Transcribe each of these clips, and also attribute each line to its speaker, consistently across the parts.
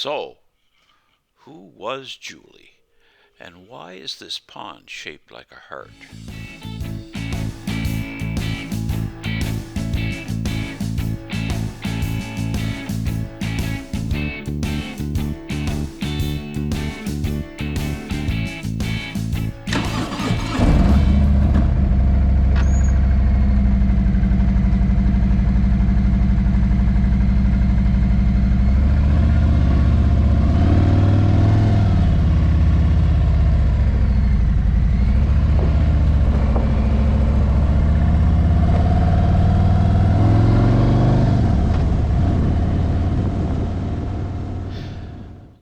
Speaker 1: So, who was Julie? And why is this pond shaped like a heart?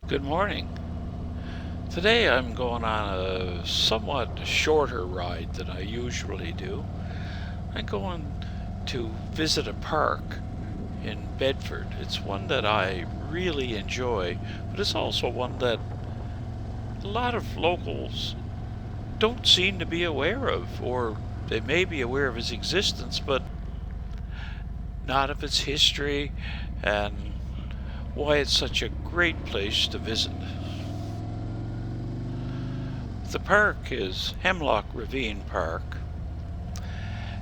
Speaker 1: Good morning. Today I'm going on a somewhat shorter ride than I usually do. I'm going to visit a park in Bedford. It's one that I really enjoy, but it's also one that a lot of locals don't seem to be aware of, or they may be aware of its existence, but not of its history and why it's such a great place to visit. The park is Hemlock Ravine Park,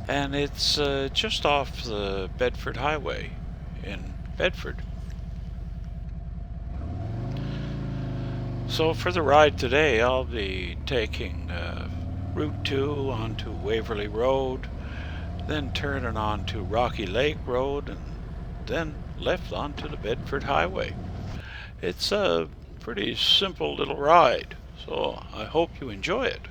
Speaker 1: and it's just off the Bedford Highway in Bedford. So for the ride today, I'll be taking Route 2 onto Waverley Road, then turning onto Rocky Lake Road, and then left onto the Bedford Highway. It's a pretty simple little ride, so I hope you enjoy it.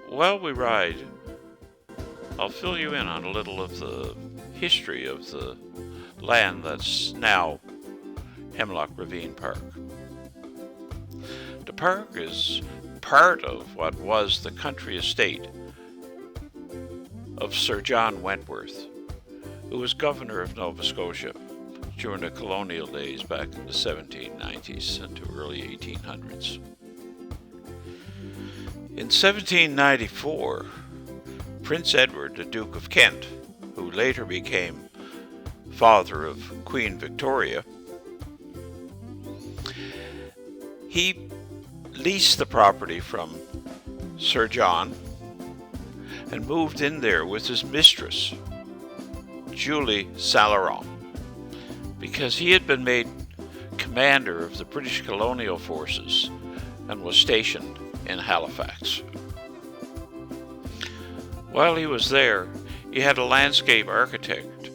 Speaker 1: While we ride, I'll fill you in on a little of the history of the land that's now Hemlock Ravine Park. The park is part of what was the country estate of Sir John Wentworth, who was governor of Nova Scotia during the colonial days back in the 1790s into early 1800s. In 1794, Prince Edward, the Duke of Kent, who later became father of Queen Victoria, he leased the property from Sir John and moved in there with his mistress, Julie Saleron, because he had been made commander of the British colonial forces and was stationed in Halifax. While he was there, he had a landscape architect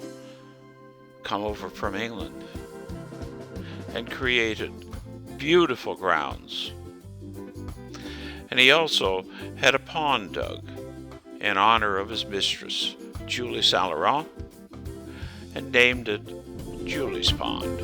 Speaker 1: come over from England and created beautiful grounds. And he also had a pond dug in honor of his mistress, Julie Saleron, and named it Julie's Pond.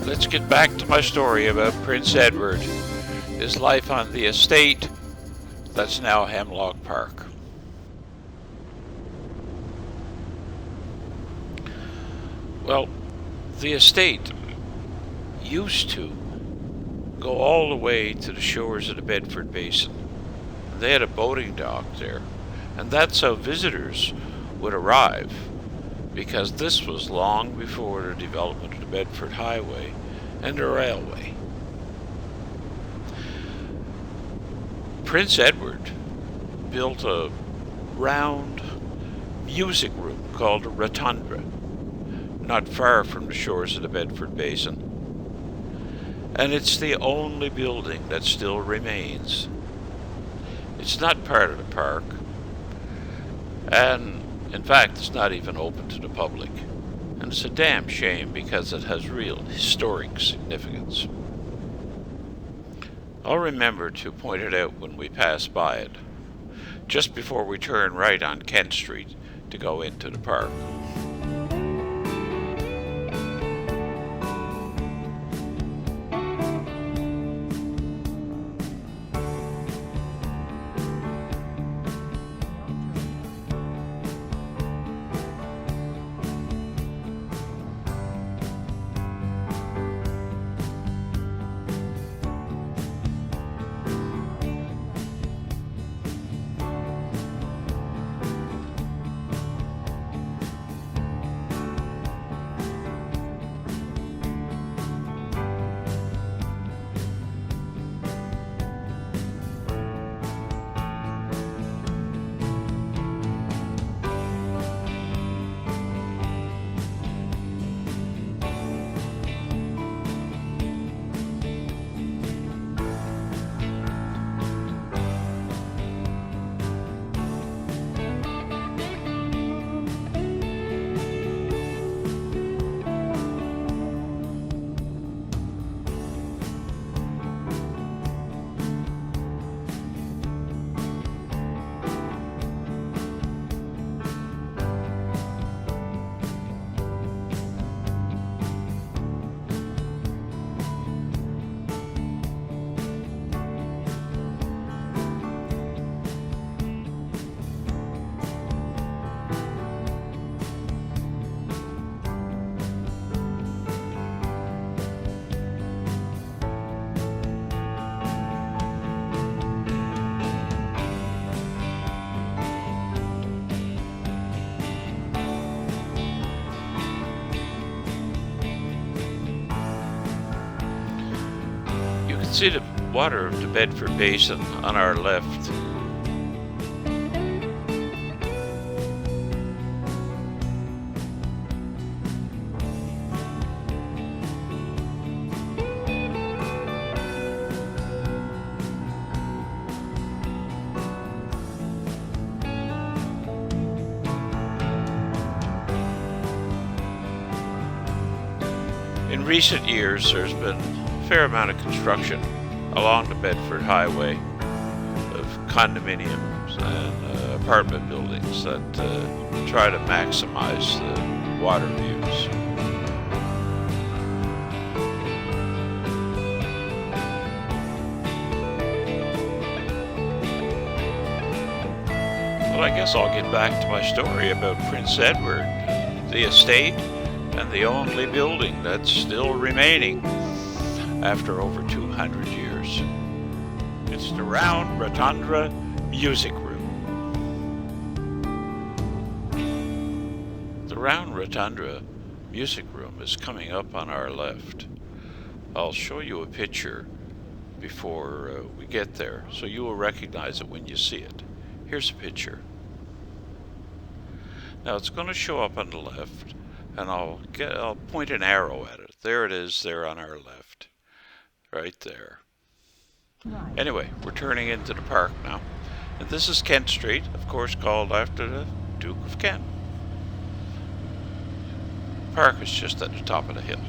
Speaker 1: Let's get back to my story about Prince Edward, his life on the estate that's now Hemlock Park. Well, the estate used to go all the way to the shores of the Bedford Basin. They had a boating dock there, and that's how visitors would arrive, because this was long before the development of the Bedford Highway and the railway. Prince Edward built a round music room called a rotunda, not far from the shores of the Bedford Basin. And it's the only building that still remains. It's not part of the park, and in fact it's not even open to the public. And it's a damn shame because it has real historic significance. I'll remember to point it out when we pass by it, just before we turn right on Kent Street to go into the park. See the water of the Bedford Basin on our left. In recent years, there's been fair amount of construction along the Bedford Highway of condominiums and apartment buildings that try to maximize the water views. Well, I guess I'll get back to my story about Prince Edward, the estate, and the only building that's still remaining after over 200 years. It's the Round Rotunda Music Room. The Round Rotunda Music Room is coming up on our left. I'll show you a picture before we get there, so you will recognize it when you see it. Here's a picture. Now it's going to show up on the left, and I'll point an arrow at it. There it is, there on our left. Right there. Right. Anyway, we're turning into the park now. And this is Kent Street, of course called after the Duke of Kent. The park is just at the top of the hill.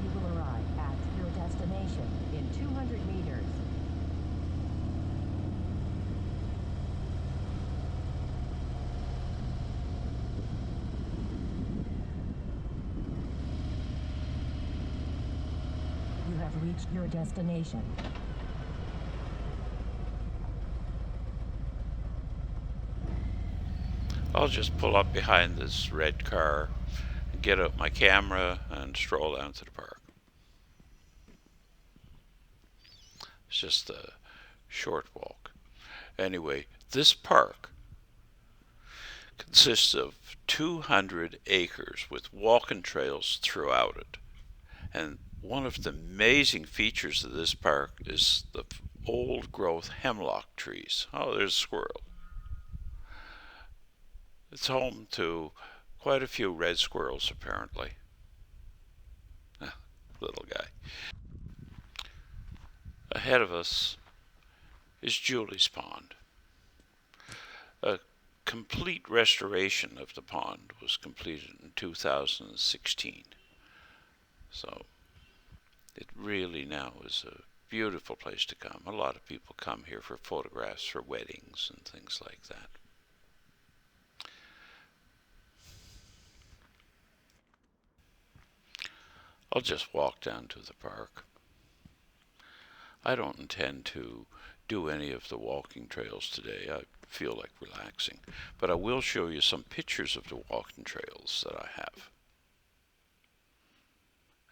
Speaker 2: You will arrive at your destination in 200 meters. Reach your destination.
Speaker 1: I'll just pull up behind this red car, get out my camera, and stroll down to the park. It's just a short walk. Anyway, this park consists of 200 acres with walking trails throughout it. And one of the amazing features of this park is the old growth hemlock trees. Oh, there's a squirrel. It's home to quite a few red squirrels, apparently. Little guy. Ahead of us is Julie's Pond. A complete restoration of the pond was completed in 2016. So it really now is a beautiful place to come. A lot of people come here for photographs for weddings and things like that. I'll just walk down to the park. I don't intend to do any of the walking trails today. I feel like relaxing. But I will show you some pictures of the walking trails that I have.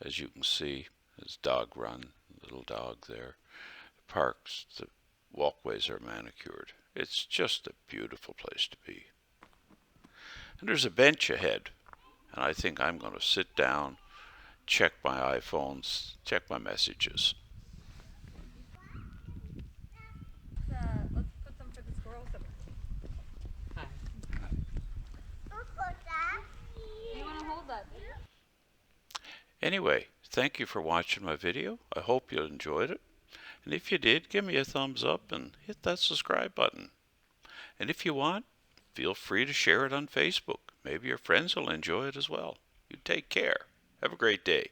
Speaker 1: As you can see, there's Dog Run, little dog there. The parks, the walkways are manicured. It's just a beautiful place to be. And there's a bench ahead, and I think I'm going to sit down, check my iPhones, check my messages.
Speaker 3: Let's put some for the squirrels. Hi. You want to hold that?
Speaker 1: Anyway, thank you for watching my video. I hope you enjoyed it. And if you did, give me a thumbs up and hit that subscribe button. And if you want, feel free to share it on Facebook. Maybe your friends will enjoy it as well. You take care. Have a great day.